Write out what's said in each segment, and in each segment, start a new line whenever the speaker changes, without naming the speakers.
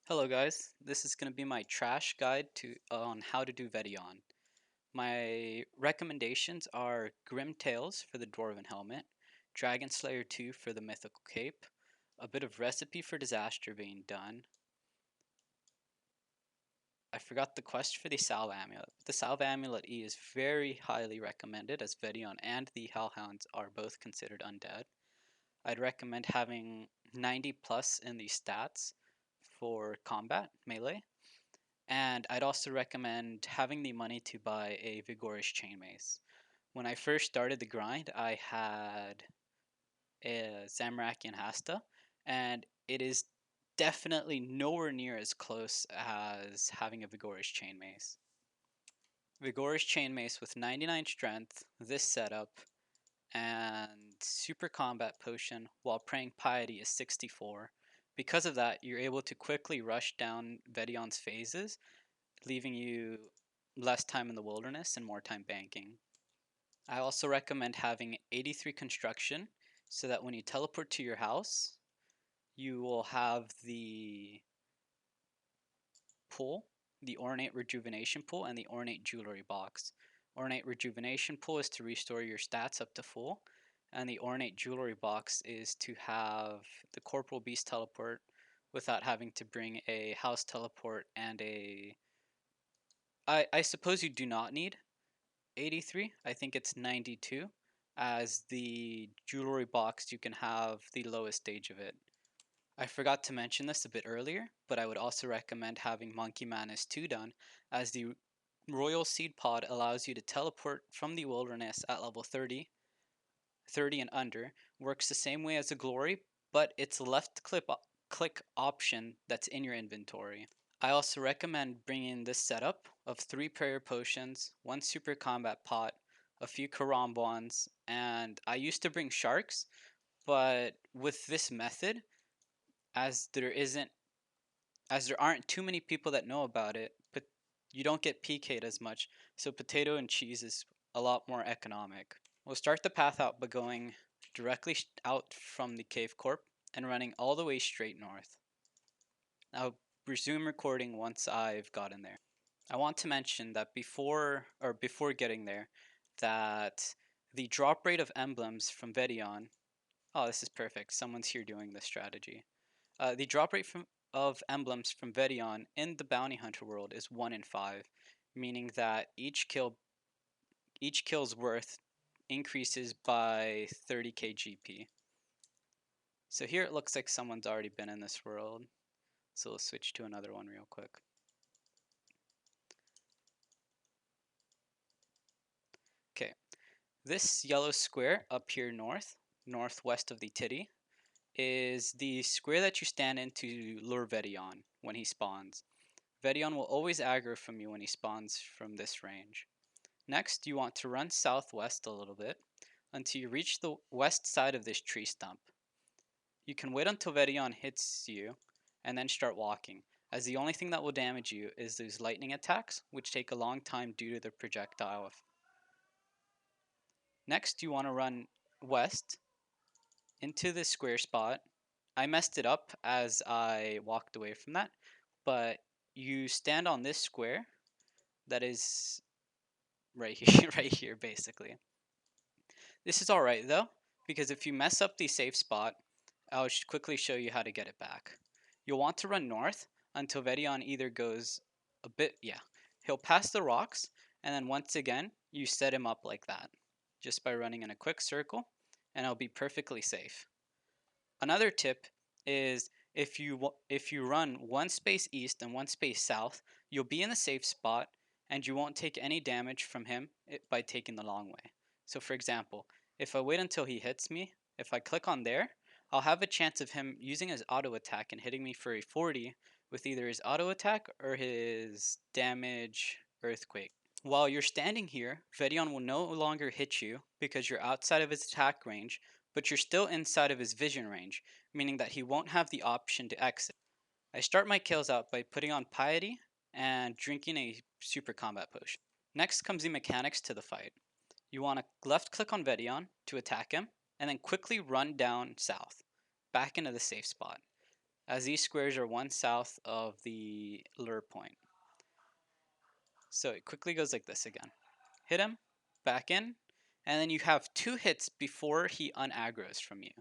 Hello guys, this is going to be my trash guide on how to do Vedion. My recommendations are Grim Tales for the Dwarven Helmet, Dragon Slayer 2 for the Mythical Cape, a bit of Recipe for Disaster being done. I forgot the quest for the Salve Amulet. The Salve Amulet E is very highly recommended as Vedion and the Hellhounds are both considered undead. I'd recommend having 90 plus in the stats for combat, melee. And I'd also recommend having the money to buy a Vigorous Chain Mace. When I first started the grind, I had a Zamorakian Hasta, and it is definitely nowhere near as close as having a Vigorous Chain Mace. Vigorous Chain Mace with 99 strength, this setup, and Super Combat Potion while praying Piety is 64. Because of that, you're able to quickly rush down Vedion's phases, leaving you less time in the wilderness and more time banking. I also recommend having 83 construction so that when you teleport to your house, you will have the pool, the ornate rejuvenation pool, and the ornate jewelry box. Ornate rejuvenation pool is to restore your stats up to full, and the ornate jewelry box is to have the corporal beast teleport without having to bring a house teleport and a I suppose you do not need 83. I think it's 92. As the jewelry box, you can have the lowest stage of it. I forgot to mention this a bit earlier, but I would also recommend having Monkey Manus 2 done, as the Royal Seed Pod allows you to teleport from the wilderness at level 30 and under. Works the same way as a Glory, but it's a left click option that's in your inventory. I also recommend bringing this setup of 3 prayer potions, 1 super combat pot, a few karambwans, and I used to bring sharks, but with this method, as there isn't as there aren't too many people that know about it, but you don't get PK'd as much, so potato and cheese is a lot more economic. We'll start the path out by going directly out from the cave corp and running all the way straight north. I'll resume recording once I've gotten there. I want to mention that before getting there, that the drop rate of emblems from Vedion. Oh, this is perfect. Someone's here doing this strategy. The drop rate of emblems from Vedion in the bounty hunter world is 1 in 5, meaning that each kill's worth increases by 30k GP. So here it looks like someone's already been in this world. So we'll switch to another one real quick. Okay, this yellow square up here northwest of the titty, is the square that you stand in to lure Vedion when he spawns. Vedion will always aggro from you when he spawns from this range. Next, you want to run southwest a little bit until you reach the west side of this tree stump. You can wait until Vedion hits you and then start walking, as the only thing that will damage you is those lightning attacks, which take a long time due to their projectile. Next, you want to run west into this square spot. I messed it up as I walked away from that, but you stand on this square that is right here, right here basically. This is alright though, because if you mess up the safe spot, I'll quickly show you how to get it back. You'll want to run north until Vedion either goes a bit, he'll pass the rocks, and then once again, you set him up like that, just by running in a quick circle, and it'll be perfectly safe. Another tip is if you run one space east and one space south, you'll be in the safe spot and you won't take any damage from him by taking the long way. So for example, if I wait until he hits me, if I click on there, I'll have a chance of him using his auto attack and hitting me for a 40 with either his auto attack or his damage earthquake. While you're standing here, Vedion will no longer hit you because you're outside of his attack range, but you're still inside of his vision range, meaning that he won't have the option to exit. I start my kills out by putting on Piety and drinking a super combat potion. Next comes the mechanics to the fight. You want to left click on Vedion to attack him, and then quickly run down south, back into the safe spot. as these squares are one south of the lure point. So it quickly goes like this again. Hit him, back in, and then you have 2 hits before he unaggros from you.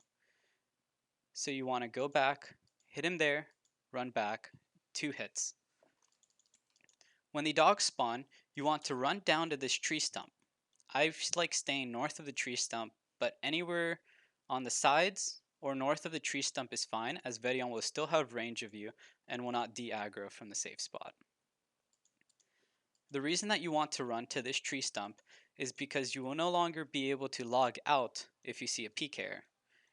So you want to go back, hit him there, run back, 2 hits. When the dogs spawn, you want to run down to this tree stump. I like staying north of the tree stump, but anywhere on the sides or north of the tree stump is fine, as Vedion will still have range of you and will not de-aggro from the safe spot. The reason that you want to run to this tree stump is because you will no longer be able to log out if you see a peak hare.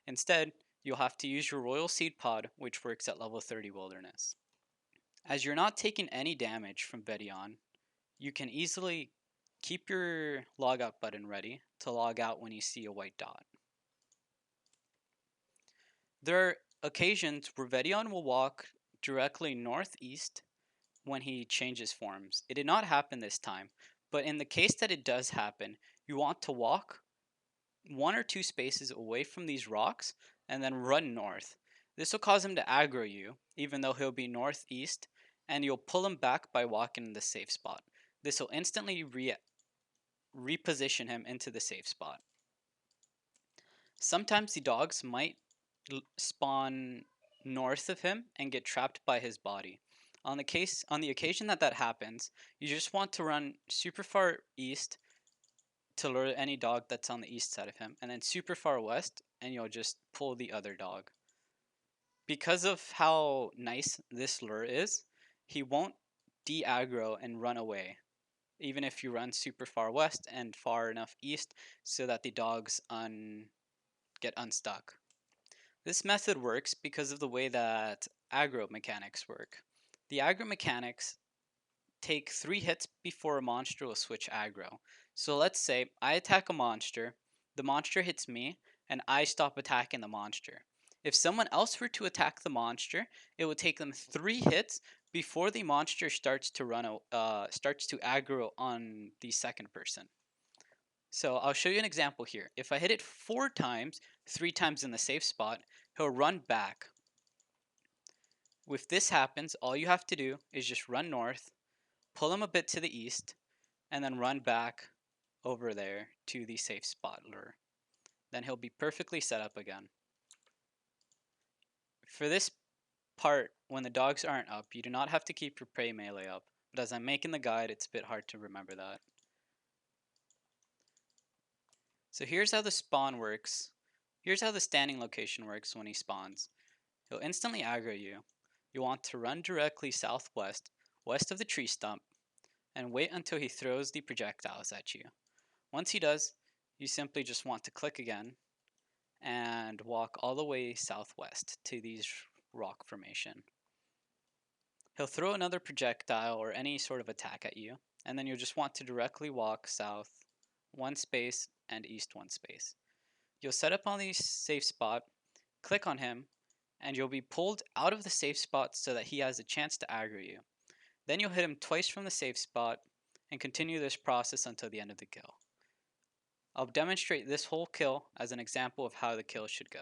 Instead, you'll have to use your royal seed pod, which works at level 30 wilderness. As you're not taking any damage from Vedion, you can easily keep your logout button ready to log out when you see a white dot. There are occasions where Vedion will walk directly northeast when he changes forms. It did not happen this time, but in the case that it does happen, you want to walk 1 or 2 spaces away from these rocks and then run north. This will cause him to aggro you, even though he'll be northeast, and you'll pull him back by walking in the safe spot. This will instantly reposition him into the safe spot. Sometimes the dogs might spawn north of him and get trapped by his body. On the occasion that that happens, you just want to run super far east to lure any dog that's on the east side of him, and then super far west, and you'll just pull the other dog. Because of how nice this lure is, he won't de-aggro and run away, even if you run super far west and far enough east so that the dogs get unstuck. This method works because of the way that agro mechanics work. The agro mechanics take 3 hits before a monster will switch aggro. So let's say I attack a monster, the monster hits me, and I stop attacking the monster. If someone else were to attack the monster, it would take them 3 hits before the monster starts to aggro on the second person. So I'll show you an example here. If I hit it 4 times, 3 times in the safe spot, he'll run back. If this happens, all you have to do is just run north, pull him a bit to the east, and then run back over there to the safe spot lure. Then he'll be perfectly set up again. For this part, when the dogs aren't up, you do not have to keep your prey melee up, but as I'm making the guide, it's a bit hard to remember that. So here's how the spawn works. Here's how the standing location works when he spawns. He'll instantly aggro you. You want to run directly southwest, west of the tree stump, and wait until he throws the projectiles at you. Once he does, you simply just want to click again and walk all the way southwest to these rock formation. He'll throw another projectile or any sort of attack at you, and then you'll just want to directly walk south 1 space and east 1 space. You'll set up on the safe spot, click on him, and you'll be pulled out of the safe spot so that he has a chance to aggro you. Then you'll hit him twice from the safe spot and continue this process until the end of the kill. I'll demonstrate this whole kill as an example of how the kill should go.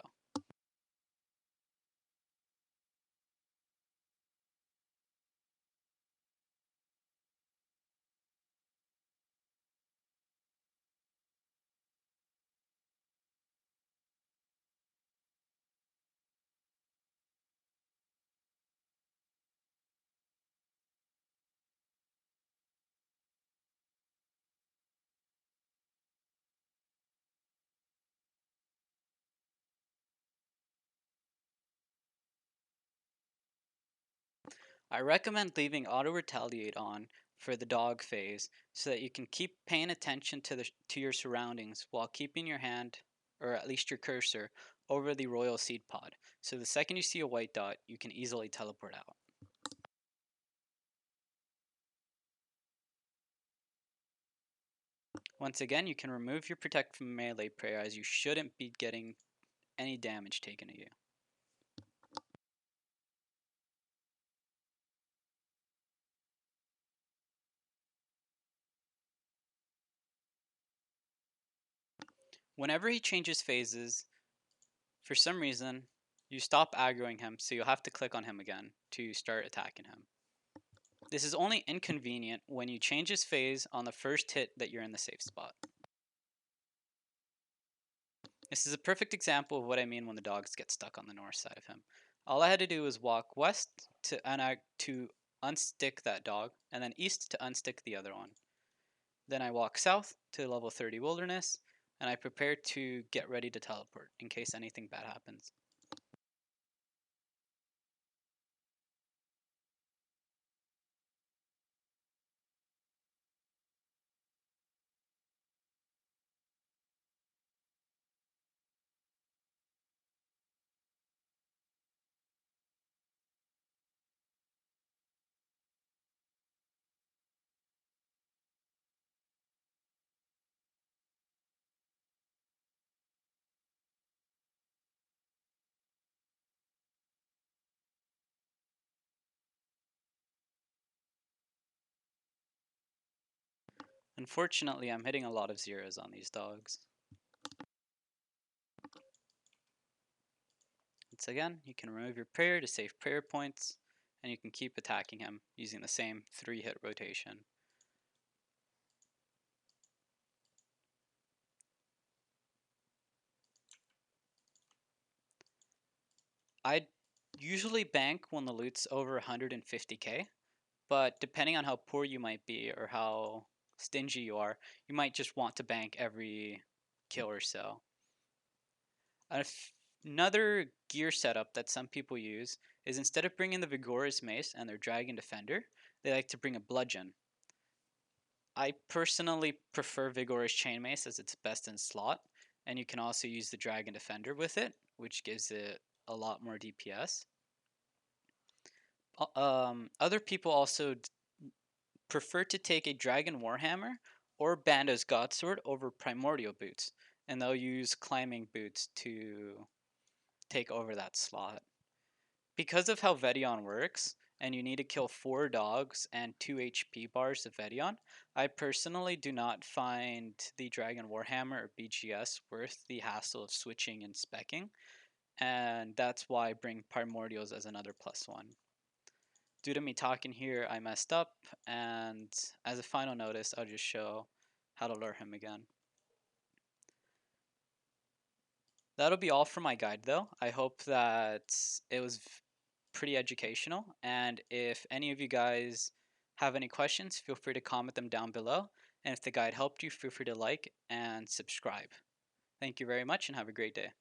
I recommend leaving auto retaliate on for the dog phase so that you can keep paying attention to your surroundings while keeping your hand, or at least your cursor, over the royal seed pod. So the second you see a white dot, you can easily teleport out. Once again, you can remove your protect from melee prayer as you shouldn't be getting any damage taken to you. Whenever he changes phases, for some reason, you stop aggroing him, so you'll have to click on him again to start attacking him. This is only inconvenient when you change his phase on the first hit that you're in the safe spot. This is a perfect example of what I mean when the dogs get stuck on the north side of him. All I had to do was walk west to unstick that dog, and then east to unstick the other one. Then I walk south to level 30 wilderness, and I prepare to get ready to teleport in case anything bad happens. Unfortunately, I'm hitting a lot of zeros on these dogs. Once again, you can remove your prayer to save prayer points, and you can keep attacking him using the same 3-hit rotation. I usually bank when the loot's over 150k, but depending on how poor you might be or how stingy you are, you might just want to bank every kill or so. Another gear setup that some people use is instead of bringing the Vigorous Mace and their Dragon Defender, they like to bring a Bludgeon. I personally prefer Vigorous Chain Mace as it's best in slot, and you can also use the Dragon Defender with it, which gives it a lot more DPS. Other people also prefer to take a Dragon Warhammer or Bando's Godsword over Primordial Boots, and they'll use Climbing Boots to take over that slot. Because of how Vedion works, and you need to kill 4 dogs and 2 HP bars of Vedion, I personally do not find the Dragon Warhammer or BGS worth the hassle of switching and specking, and that's why I bring Primordials as another +1. Due to me talking here, I messed up, and as a final notice, I'll just show how to lure him again. That'll be all for my guide though. I hope that it was pretty educational, and if any of you guys have any questions, feel free to comment them down below, and if the guide helped you, feel free to like and subscribe. Thank you very much and have a great day.